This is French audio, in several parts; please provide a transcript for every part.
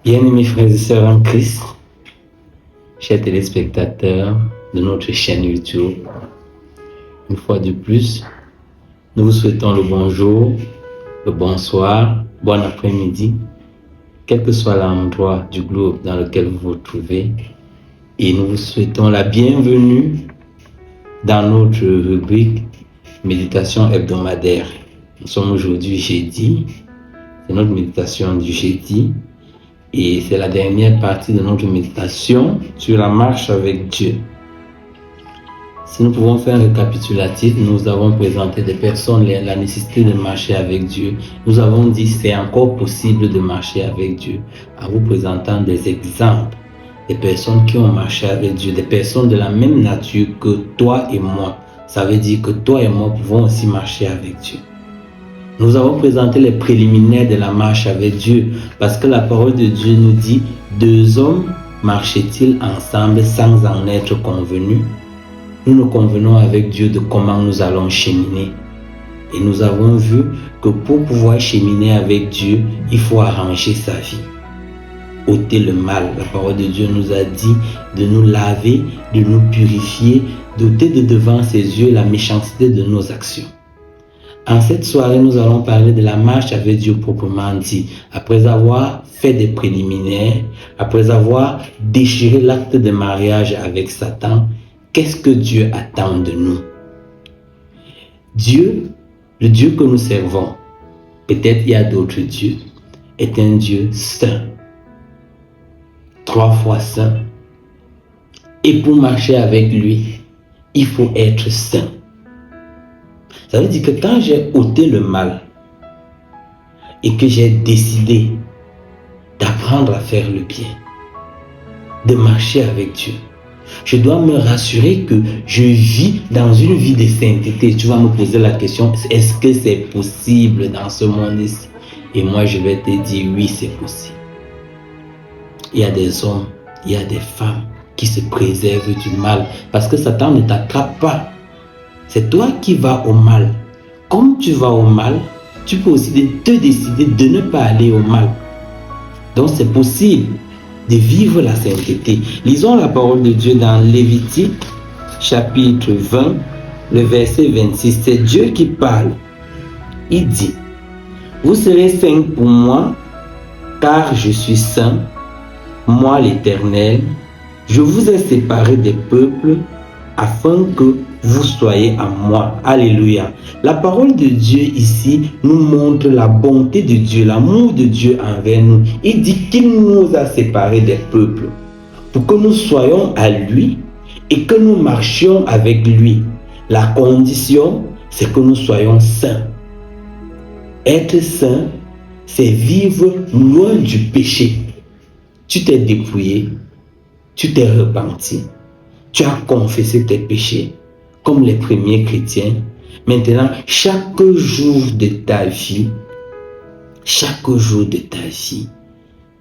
Bien-aimés frères et sœurs en Christ, chers téléspectateurs de notre chaîne YouTube, une fois de plus, nous vous souhaitons le bonjour, le bonsoir, bon après-midi, quel que soit l'endroit du globe dans lequel vous vous trouvez, et nous vous souhaitons la bienvenue dans notre rubrique méditation hebdomadaire. Nous sommes aujourd'hui jeudi, c'est notre méditation du jeudi, et c'est la dernière partie de notre méditation sur la marche avec Dieu. Si nous pouvons faire un récapitulatif, nous avons présenté des personnes la nécessité de marcher avec Dieu. Nous avons dit c'est encore possible de marcher avec Dieu en vous présentant des exemples, des personnes qui ont marché avec Dieu, des personnes de la même nature que toi et moi. Ça veut dire que toi et moi pouvons aussi marcher avec Dieu. Nous avons présenté les préliminaires de la marche avec Dieu parce que la parole de Dieu nous dit « Deux hommes marchaient-ils ensemble sans en être convenus ?» Nous nous convenons avec Dieu de comment nous allons cheminer. Et nous avons vu que pour pouvoir cheminer avec Dieu, il faut arranger sa vie. Ôter le mal. La parole de Dieu nous a dit de nous laver, de nous purifier, d'ôter de devant ses yeux la méchanceté de nos actions. En cette soirée, nous allons parler de la marche avec Dieu proprement dit. Après avoir fait des préliminaires, après avoir déchiré l'acte de mariage avec Satan, qu'est-ce que Dieu attend de nous? Dieu, le Dieu que nous servons, peut-être il y a d'autres dieux, est un Dieu saint, 3 fois saint. Et pour marcher avec lui, il faut être saint. Ça veut dire que quand j'ai ôté le mal et que j'ai décidé d'apprendre à faire le bien, de marcher avec Dieu, je dois me rassurer que je vis dans une vie de sainteté. Tu vas me poser la question, est-ce que c'est possible dans ce monde-ci? Et moi, je vais te dire, oui, c'est possible. Il y a des hommes, il y a des femmes qui se préservent du mal parce que Satan ne t'attrape pas. C'est toi qui vas au mal. Comme tu vas au mal, tu peux aussi te décider de ne pas aller au mal. Donc c'est possible de vivre la sainteté. Lisons la parole de Dieu dans Lévitique, chapitre 20, le verset 26. C'est Dieu qui parle. Il dit, « Vous serez saints pour moi, car je suis saint, moi l'Éternel. Je vous ai séparés des peuples, afin que vous soyez à moi. » Alléluia. La parole de Dieu ici nous montre la bonté de Dieu, l'amour de Dieu envers nous. Il dit qu'il nous a séparés des peuples pour que nous soyons à lui et que nous marchions avec lui. La condition, c'est que nous soyons saints. Être saint, c'est vivre loin du péché. Tu t'es dépouillé, tu t'es repenti. Tu as confessé tes péchés comme les premiers chrétiens. Maintenant, chaque jour de ta vie,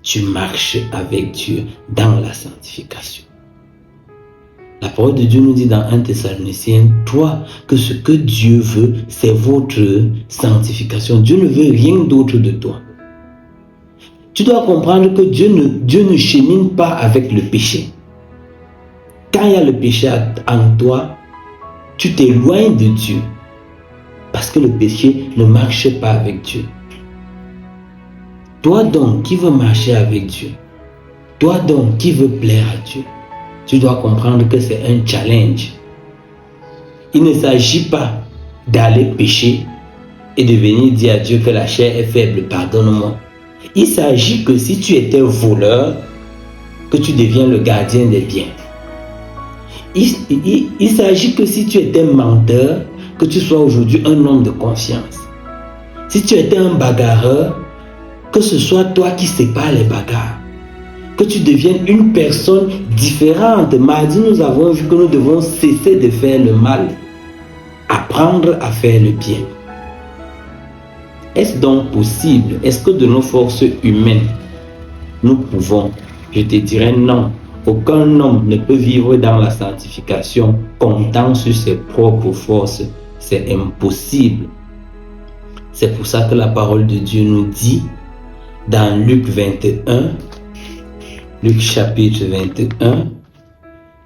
tu marches avec Dieu dans la sanctification. La parole de Dieu nous dit dans 1 Thessaloniciens 3 que ce que Dieu veut, c'est votre sanctification. Dieu ne veut rien d'autre de toi. Tu dois comprendre que Dieu ne chemine pas avec le péché. Quand il y a le péché en toi, tu t'éloignes de Dieu. Parce que le péché ne marche pas avec Dieu. Toi donc qui veux marcher avec Dieu, toi donc qui veux plaire à Dieu, tu dois comprendre que c'est un challenge. Il ne s'agit pas d'aller pécher et de venir dire à Dieu que la chair est faible, pardonne-moi. Il s'agit que si tu étais voleur, que tu deviens le gardien des biens. Il s'agit que si tu étais menteur, que tu sois aujourd'hui un homme de confiance. Si tu étais un bagarreur, que ce soit toi qui sépares les bagarres. Que tu deviennes une personne différente. Mardi, nous avons vu que nous devons cesser de faire le mal. Apprendre à faire le bien. Est-ce donc possible? Est-ce que de nos forces humaines, nous pouvons? Je te dirais non. Aucun homme ne peut vivre dans la sanctification comptant sur ses propres forces. C'est impossible. C'est pour ça que la parole de Dieu nous dit dans Luc 21, Luc chapitre 21,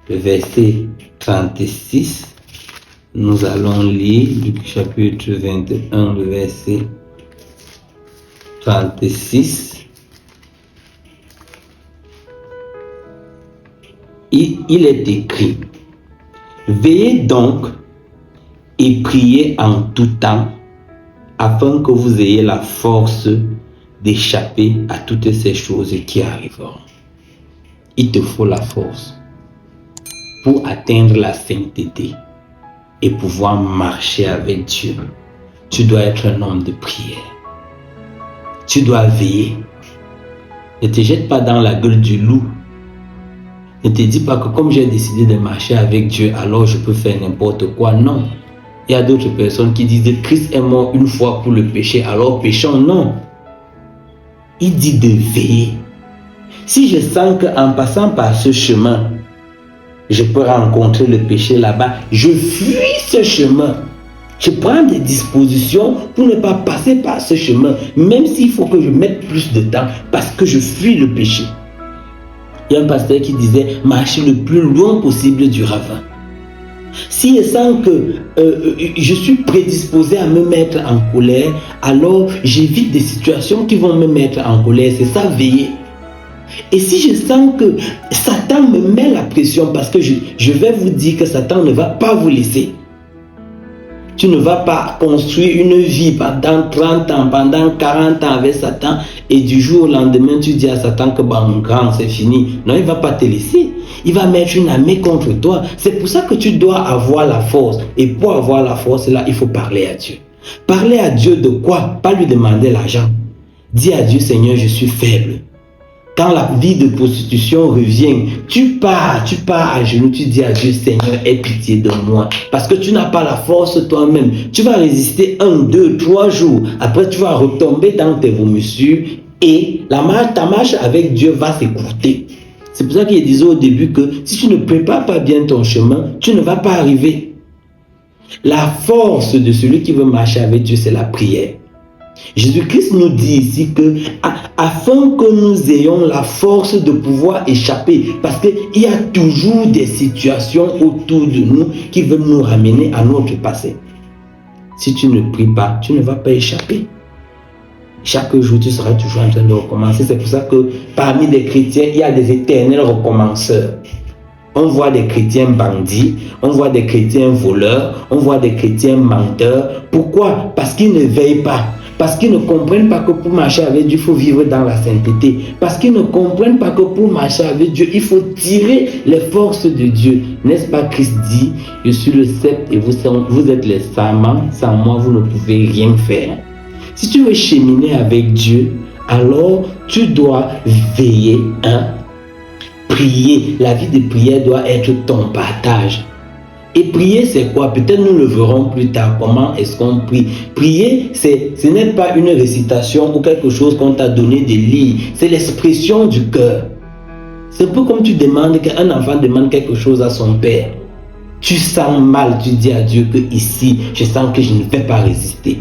le verset 36. Nous allons lire Luc chapitre 21, le verset 36. Il est écrit: veillez donc et priez en tout temps, afin que vous ayez la force d'échapper à toutes ces choses qui arriveront. Il te faut la force pour atteindre la sainteté et pouvoir marcher avec Dieu. Tu dois être un homme de prière. Tu dois veiller. Ne te jette pas dans la gueule du loup. Ne te dis pas que comme j'ai décidé de marcher avec Dieu, alors je peux faire n'importe quoi. Non. Il y a d'autres personnes qui disent que Christ est mort une fois pour le péché, alors péchons. Non. Il dit de veiller. Si je sens qu'en passant par ce chemin, je peux rencontrer le péché là-bas, je fuis ce chemin. Je prends des dispositions pour ne pas passer par ce chemin, même s'il faut que je mette plus de temps, parce que je fuis le péché. Il y a un pasteur qui disait, marcher le plus loin possible du ravin. Si je sens que je suis prédisposé à me mettre en colère, alors j'évite des situations qui vont me mettre en colère. C'est ça, veiller. Et si je sens que Satan me met la pression, parce que je vais vous dire que Satan ne va pas vous laisser. Tu ne vas pas construire une vie pendant 30 ans, pendant 40 ans avec Satan et du jour au lendemain tu dis à Satan que mon grand c'est fini. Non, il ne va pas te laisser. Il va mettre une armée contre toi. C'est pour ça que tu dois avoir la force. Et pour avoir la force là, il faut parler à Dieu. Parler à Dieu de quoi? Pas lui demander l'argent. Dis à Dieu, Seigneur, je suis faible. Quand la vie de prostitution revient, tu pars à genoux, tu dis à Dieu, Seigneur, aie pitié de moi. Parce que tu n'as pas la force toi-même. Tu vas résister 1, 2, 3 jours. Après, tu vas retomber dans tes vomissures et ta marche avec Dieu va s'écourter. C'est pour ça qu'il disait au début que si tu ne prépares pas bien ton chemin, tu ne vas pas arriver. La force de celui qui veut marcher avec Dieu, c'est la prière. Jésus-Christ nous dit ici que afin que nous ayons la force de pouvoir échapper, parce qu'il y a toujours des situations autour de nous qui veulent nous ramener à notre passé. Si tu ne pries pas, tu ne vas pas échapper. Chaque jour, tu seras toujours en train de recommencer. C'est pour ça que parmi les chrétiens, il y a des éternels recommenceurs. On voit des chrétiens bandits, on voit des chrétiens voleurs, on voit des chrétiens menteurs. Pourquoi? Parce qu'ils ne veillent pas. Parce qu'ils ne comprennent pas que pour marcher avec Dieu, il faut vivre dans la sainteté. Parce qu'ils ne comprennent pas que pour marcher avec Dieu, il faut tirer les forces de Dieu. N'est-ce pas, Christ dit, je suis le sceptre et vous êtes les serments, sans moi vous ne pouvez rien faire. Si tu veux cheminer avec Dieu, alors tu dois veiller, prier. La vie de prière doit être ton partage. Et prier, c'est quoi? Peut-être nous le verrons plus tard. Comment est-ce qu'on prie? Prier, ce n'est pas une récitation ou quelque chose qu'on t'a donné de lire. C'est l'expression du cœur. C'est un peu comme tu demandes qu'un enfant demande quelque chose à son père. Tu sens mal, tu dis à Dieu que ici, je sens que je ne vais pas résister.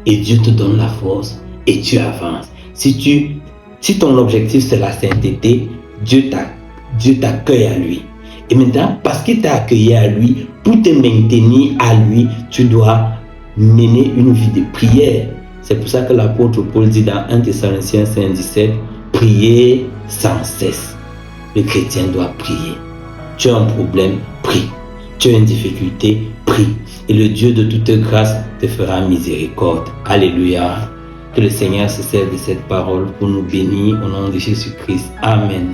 Et Dieu te donne la force et tu avances. Si ton objectif c'est la sainteté, Dieu t'accueille à lui. Et maintenant, parce qu'il t'a accueilli à lui, pour te maintenir à lui, tu dois mener une vie de prière. C'est pour ça que l'apôtre Paul dit dans 1 Thessaloniciens 5:17, priez sans cesse. Le chrétien doit prier. Tu as un problème, prie. Tu as une difficulté, prie. Et le Dieu de toute grâce te fera miséricorde. Alléluia. Que le Seigneur se serve de cette parole pour nous bénir au nom de Jésus-Christ. Amen.